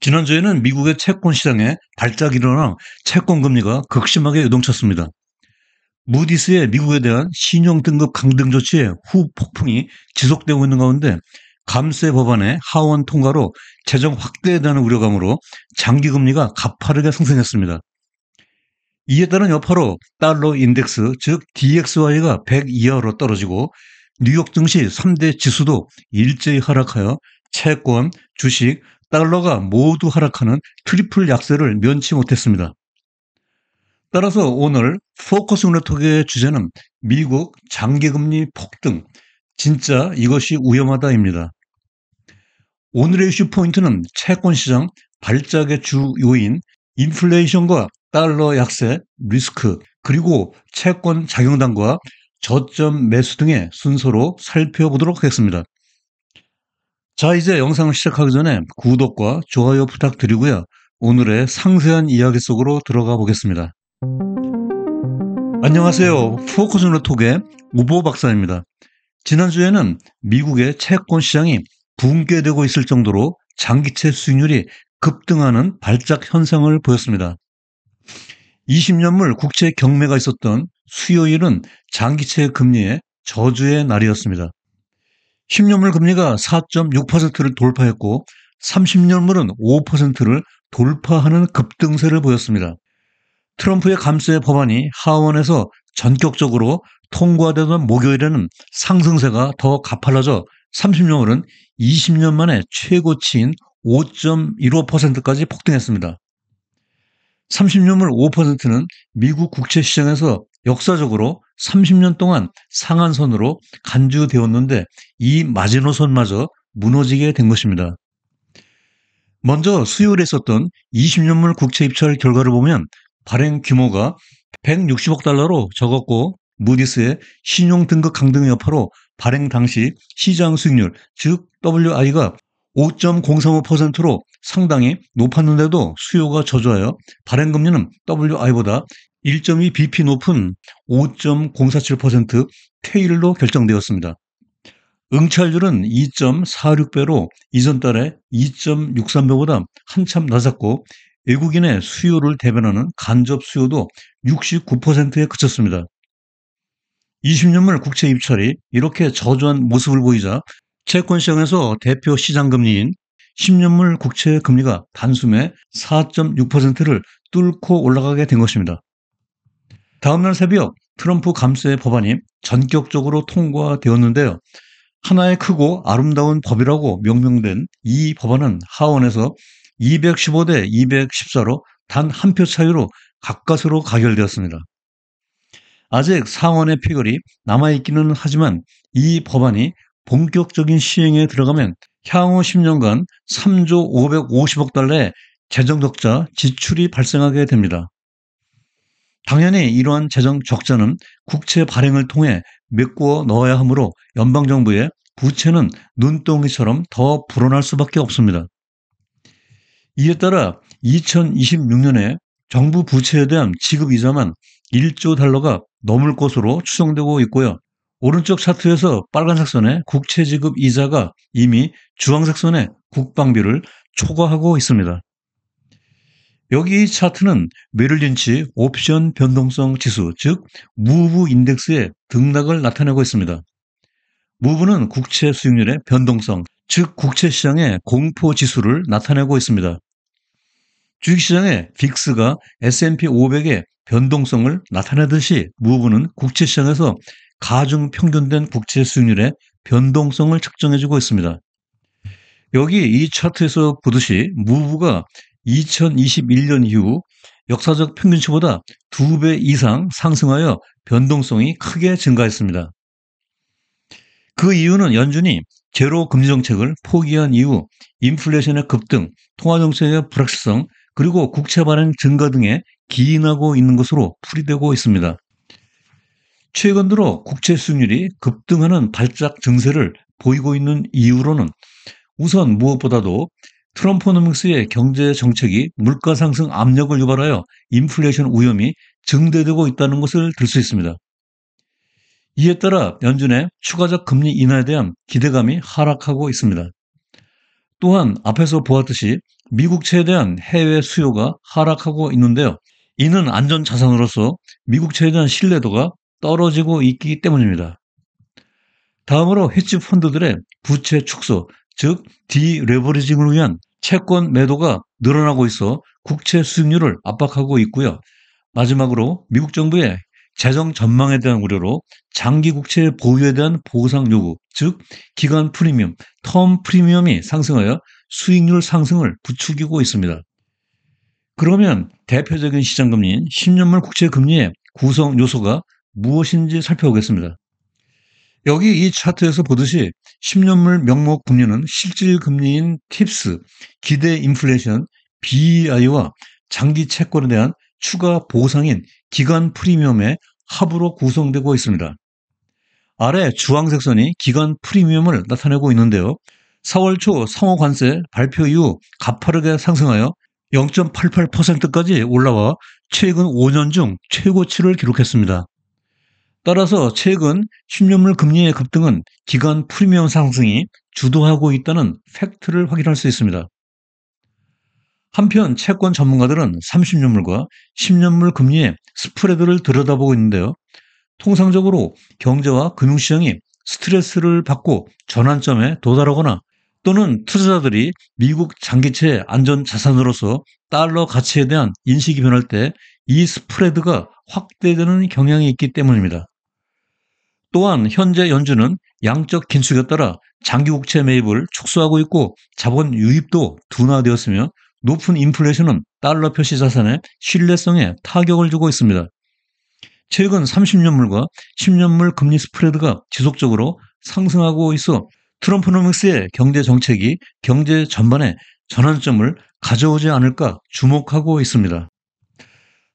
지난주에는 미국의 채권 시장에 발작이 일어나 채권 금리가 극심하게 요동쳤습니다. 무디스의 미국에 대한 신용 등급 강등 조치의 후폭풍이 지속되고 있는 가운데 감세 법안의 하원 통과로 재정 확대에 대한 우려감으로 장기 금리가 가파르게 상승했습니다. 이에 따른 여파로 달러 인덱스 즉 DXY가 100 이하로 떨어지고 뉴욕 증시 3대 지수도 일제히 하락하여 채권, 주식, 달러가 모두 하락하는 트리플 약세를 면치 못했습니다. 따라서 오늘 포커스 눈의 주제는 미국 장기금리 폭등, 진짜 이것이 위험하다입니다. 오늘의 이슈 포인트는 채권 시장 발작의 주 요인, 인플레이션과 달러 약세, 리스크, 그리고 채권 작용단과 저점 매수 등의 순서로 살펴보도록 하겠습니다. 자, 이제 영상을 시작하기 전에 구독과 좋아요 부탁드리고요. 오늘의 상세한 이야기 속으로 들어가 보겠습니다. 안녕하세요. 포커스 톡의 우보 박사입니다. 지난주에는 미국의 채권 시장이 붕괴되고 있을 정도로 장기채 수익률이 급등하는 발작 현상을 보였습니다. 20년물 국채 경매가 있었던 수요일은 장기채 금리의 저주의 날이었습니다. 10년물 금리가 4.6%를 돌파했고 30년물은 5%를 돌파하는 급등세를 보였습니다. 트럼프의 감세 법안이 하원에서 전격적으로 통과되던 목요일에는 상승세가 더 가팔라져 30년물은 20년 만에 최고치인 5.15%까지 폭등했습니다. 30년물 5%는 미국 국채 시장에서 역사적으로 30년 동안 상한선으로 간주되었는데 이 마지노선마저 무너지게 된 것입니다. 먼저 수요일에 있었던 20년물 국채 입찰 결과를 보면 발행 규모가 160억 달러로 적었고 무디스의 신용 등급 강등의 여파로 발행 당시 시장 수익률 즉 WI가 5.035%로 상당히 높았는데도 수요가 저조하여 발행 금리는 WI보다 1.2bp 높은 5.047% 테일로 결정되었습니다. 응찰률은 2.46배로 이전 달에 2.63배보다 한참 낮았고 외국인의 수요를 대변하는 간접 수요도 69%에 그쳤습니다. 20년물 국채 입찰이 이렇게 저조한 모습을 보이자 채권 시장에서 대표 시장 금리인 10년물 국채 금리가 단숨에 4.6%를 뚫고 올라가게 된 것입니다. 다음날 새벽 트럼프 감세 법안이 전격적으로 통과되었는데요. 하나의 크고 아름다운 법이라고 명명된 이 법안은 하원에서 215대 214로 단 한 표 차이로 가까스로 가결되었습니다. 아직 상원의 표결이 남아있기는 하지만 이 법안이 본격적인 시행에 들어가면 향후 10년간 3조 550억 달러의 재정 적자 지출이 발생하게 됩니다. 당연히 이러한 재정 적자는 국채 발행을 통해 메꾸어 넣어야 하므로 연방정부의 부채는 눈덩이처럼 더 불어날 수밖에 없습니다. 이에 따라 2026년에 정부 부채에 대한 지급 이자만 1조 달러가 넘을 것으로 추정되고 있고요. 오른쪽 차트에서 빨간색 선의 국채 지급 이자가 이미 주황색 선의 국방비를 초과하고 있습니다. 여기 이 차트는 메릴 린치 옵션 변동성 지수 즉 무브 인덱스의 등락을 나타내고 있습니다. 무브는 국채 수익률의 변동성 즉 국채 시장의 공포 지수를 나타내고 있습니다. 주식시장의 빅스가 S&P 500의 변동성을 나타내듯이 무브는 국채 시장에서 가중 평균된 국채 수익률의 변동성을 측정해주고 있습니다. 여기 이 차트에서 보듯이 무브가 2021년 이후 역사적 평균치보다 2배 이상 상승하여 변동성이 크게 증가했습니다. 그 이유는 연준이 제로 금리 정책을 포기한 이후 인플레이션의 급등, 통화 정책의 불확실성, 그리고 국채 발행 증가 등에 기인하고 있는 것으로 풀이되고 있습니다. 최근 들어 국채 수익률이 급등하는 발작 증세를 보이고 있는 이유로는 우선 무엇보다도 트럼프노믹스의 경제 정책이 물가 상승 압력을 유발하여 인플레이션 위험이 증대되고 있다는 것을 들 수 있습니다. 이에 따라 연준의 추가적 금리 인하에 대한 기대감이 하락하고 있습니다. 또한 앞에서 보았듯이 미국채에 대한 해외 수요가 하락하고 있는데요. 이는 안전자산으로서 미국채에 대한 신뢰도가 떨어지고 있기 때문입니다. 다음으로 헤지 펀드들의 부채 축소, 즉 디레버리징을 위한 채권 매도가 늘어나고 있어 국채 수익률을 압박하고 있고요. 마지막으로 미국 정부의 재정 전망에 대한 우려로 장기 국채 보유에 대한 보상 요구, 즉 기간 프리미엄, 텀 프리미엄이 상승하여 수익률 상승을 부추기고 있습니다. 그러면 대표적인 시장 금리인 10년물 국채 금리의 구성 요소가 무엇인지 살펴보겠습니다. 여기 이 차트에서 보듯이 10년물 명목 금리는 실질 금리인 팁스, 기대 인플레이션, BEI와 장기 채권에 대한 추가 보상인 기간 프리미엄의 합으로 구성되고 있습니다. 아래 주황색 선이 기간 프리미엄을 나타내고 있는데요. 4월 초 상호 관세 발표 이후 가파르게 상승하여 0.88%까지 올라와 최근 5년 중 최고치를 기록했습니다. 따라서 최근 10년물 금리의 급등은 기간 프리미엄 상승이 주도하고 있다는 팩트를 확인할 수 있습니다. 한편 채권 전문가들은 30년물과 10년물 금리의 스프레드를 들여다보고 있는데요. 통상적으로 경제와 금융시장이 스트레스를 받고 전환점에 도달하거나 또는 투자자들이 미국 장기채 안전자산으로서 달러 가치에 대한 인식이 변할 때 이 스프레드가 확대되는 경향이 있기 때문입니다. 또한 현재 연준은 양적 긴축에 따라 장기국채 매입을 축소하고 있고 자본 유입도 둔화되었으며 높은 인플레이션은 달러 표시 자산의 신뢰성에 타격을 주고 있습니다. 최근 30년물과 10년물 금리 스프레드가 지속적으로 상승하고 있어 트럼프노믹스의 경제 정책이 경제 전반에 전환점을 가져오지 않을까 주목하고 있습니다.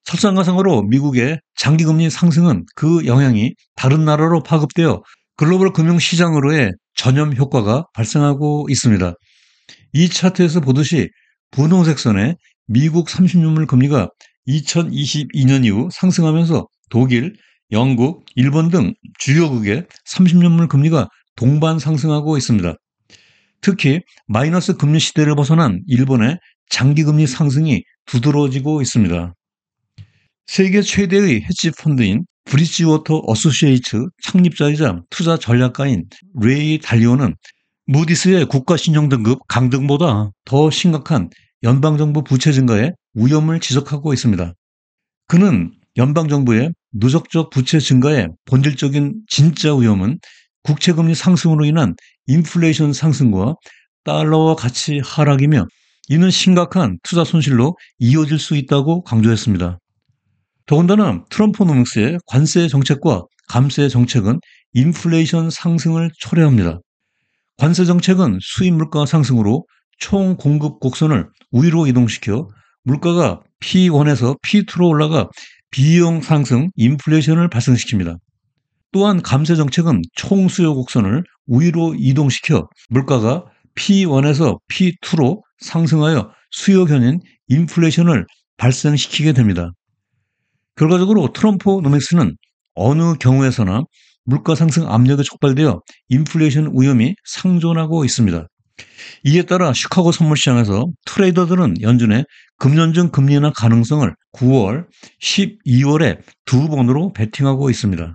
설상가상으로 미국의 장기금리 상승은 그 영향이 다른 나라로 파급되어 글로벌 금융시장으로의 전염 효과가 발생하고 있습니다. 이 차트에서 보듯이 분홍색 선에 미국 30년물 금리가 2022년 이후 상승하면서 독일, 영국, 일본 등 주요국의 30년물 금리가 동반 상승하고 있습니다. 특히 마이너스 금리 시대를 벗어난 일본의 장기금리 상승이 두드러지고 있습니다. 세계 최대의 헤지 펀드인 브리지워터 어소시에이츠 창립자이자 투자 전략가인 레이 달리오는 무디스의 국가신용등급 강등보다 더 심각한 연방정부 부채 증가의 위험을 지적하고 있습니다. 그는 연방정부의 누적적 부채 증가의 본질적인 진짜 위험은 국채금리 상승으로 인한 인플레이션 상승과 달러와 가치 하락이며 이는 심각한 투자 손실로 이어질 수 있다고 강조했습니다. 더군다나 트럼프노믹스의 관세 정책과 감세 정책은 인플레이션 상승을 초래합니다. 관세 정책은 수입 물가 상승으로 총 공급 곡선을 위로 이동시켜 물가가 P1에서 P2로 올라가 비용 상승, 인플레이션을 발생시킵니다. 또한 감세 정책은 총 수요 곡선을 위로 이동시켜 물가가 P1에서 P2로 상승하여 수요 견인 인플레이션을 발생시키게 됩니다. 결과적으로 트럼프노믹스는 어느 경우에서나 물가 상승 압력에 촉발되어 인플레이션 위험이 상존하고 있습니다. 이에 따라 시카고 선물시장에서 트레이더들은 연준의 금연중 금리 인하 가능성을 9월, 12월에 두 번으로 베팅하고 있습니다.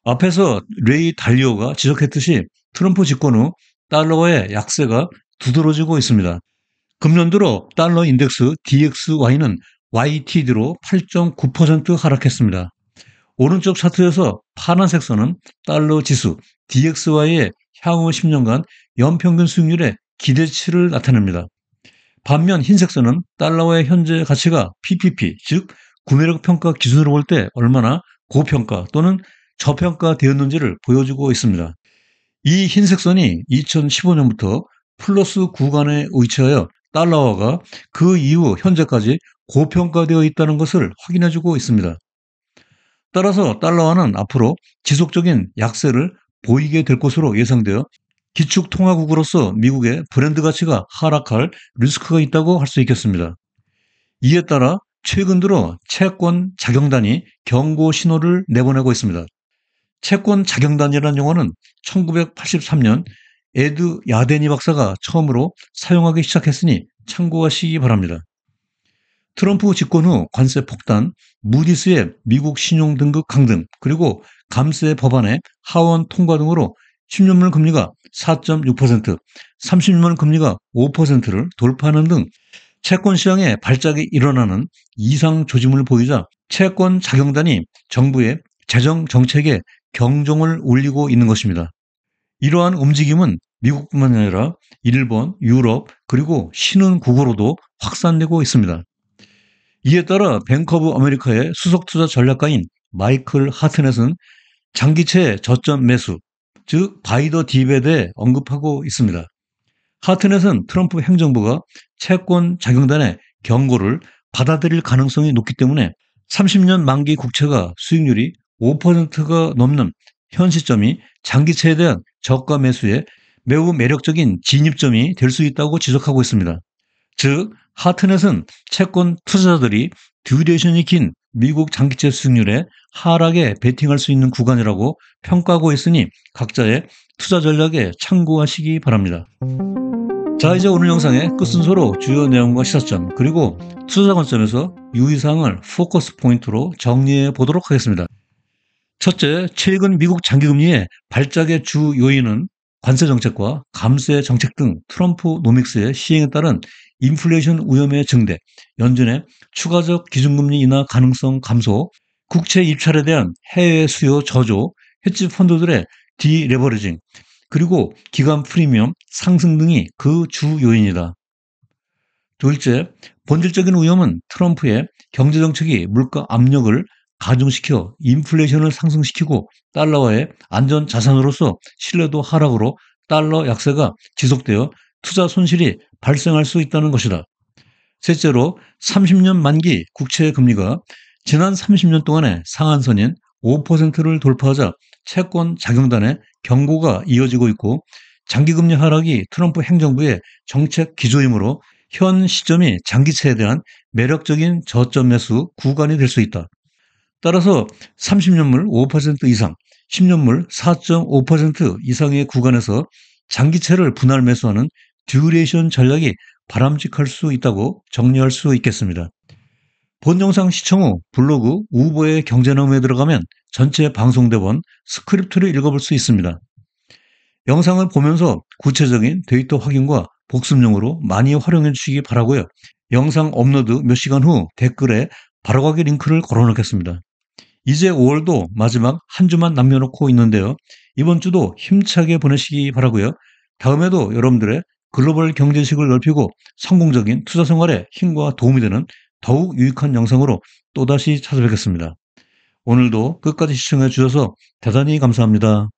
앞에서 레이 달리오가 지적했듯이 트럼프 집권 후 달러와의 약세가 두드러지고 있습니다. 금년 들어 달러 인덱스 DXY는 YTD로 8.9% 하락했습니다. 오른쪽 차트에서 파란색 선은 달러 지수 DXY의 향후 10년간 연평균 수익률의 기대치를 나타냅니다. 반면 흰색 선은 달러와의 현재 가치가 PPP, 즉 구매력 평가 기준으로 볼 때 얼마나 고평가 또는 저평가되었는지를 보여주고 있습니다. 이 흰색 선이 2015년부터 플러스 구간에 위치하여 달러화가 그 이후 현재까지 고평가되어 있다는 것을 확인해주고 있습니다. 따라서 달러화는 앞으로 지속적인 약세를 보이게 될 것으로 예상되어 기축통화국으로서 미국의 브랜드 가치가 하락할 리스크가 있다고 할 수 있겠습니다. 이에 따라 최근 들어 채권 자경단이 경고 신호를 내보내고 있습니다. 채권 자경단이라는 용어는 1983년 에드 야데니 박사가 처음으로 사용하기 시작했으니 참고하시기 바랍니다. 트럼프 집권 후 관세 폭탄, 무디스의 미국 신용 등급 강등, 그리고 감세 법안의 하원 통과 등으로 10년물 금리가 4.6%, 30년물 금리가 5%를 돌파하는 등 채권 시장에 발작이 일어나는 이상 조짐을 보이자 채권 자경단이 정부의 재정 정책에 경종을 울리고 있는 것입니다. 이러한 움직임은 미국뿐만 아니라 일본, 유럽, 그리고 신흥국으로도 확산되고 있습니다. 이에 따라 뱅크 오브 아메리카의 수석 투자 전략가인 마이클 하트넷은 장기채 저점 매수, 즉 바이 더 딥에 대해 언급하고 있습니다. 하트넷은 트럼프 행정부가 채권 자경단의 경고를 받아들일 가능성이 높기 때문에 30년 만기 국채가 수익률이 5%가 넘는 현 시점이 장기채에 대한 저가 매수에 매우 매력적인 진입점이 될 수 있다고 지적하고 있습니다. 즉, 하트넷은 채권 투자자들이 듀레이션이 긴 미국 장기채 수익률에 하락에 베팅할 수 있는 구간이라고 평가하고 있으니 각자의 투자 전략에 참고하시기 바랍니다. 자, 이제 오늘 영상의 끝순서로 주요 내용과 시사점, 그리고 투자 관점에서 유의사항을 포커스 포인트로 정리해 보도록 하겠습니다. 첫째, 최근 미국 장기금리의 발작의 주 요인은 관세 정책과 감세 정책 등 트럼프 노믹스의 시행에 따른 인플레이션 위험의 증대, 연준의 추가적 기준금리 인하 가능성 감소, 국채 입찰에 대한 해외 수요 저조, 헤지 펀드들의 디레버리징, 그리고 기관 프리미엄 상승 등이 그 주 요인이다. 둘째, 본질적인 위험은 트럼프의 경제정책이 물가 압력을 가중시켜 인플레이션을 상승시키고 달러와의 안전자산으로서 신뢰도 하락으로 달러 약세가 지속되어 투자 손실이 발생할 수 있다는 것이다. 셋째로 30년 만기 국채 금리가 지난 30년 동안의 상한선인 5%를 돌파하자 채권 자경단의 경고가 이어지고 있고 장기금리 하락이 트럼프 행정부의 정책 기조이므로 현 시점이 장기채에 대한 매력적인 저점 매수 구간이 될 수 있다. 따라서 30년물 5% 이상, 10년물 4.5% 이상의 구간에서 장기채를 분할 매수하는 듀레이션 전략이 바람직할 수 있다고 정리할 수 있겠습니다. 본 영상 시청 후 블로그 우보의 경제나무에 들어가면 전체 방송대본 스크립트를 읽어볼 수 있습니다. 영상을 보면서 구체적인 데이터 확인과 복습용으로 많이 활용해 주시기 바라고요. 영상 업로드 몇 시간 후 댓글에 바로가기 링크를 걸어놓겠습니다. 이제 5월도 마지막 한 주만 남겨놓고 있는데요. 이번 주도 힘차게 보내시기 바라고요. 다음에도 여러분들의 글로벌 경제식을 넓히고 성공적인 투자 생활에 힘과 도움이 되는 더욱 유익한 영상으로 또다시 찾아뵙겠습니다. 오늘도 끝까지 시청해 주셔서 대단히 감사합니다.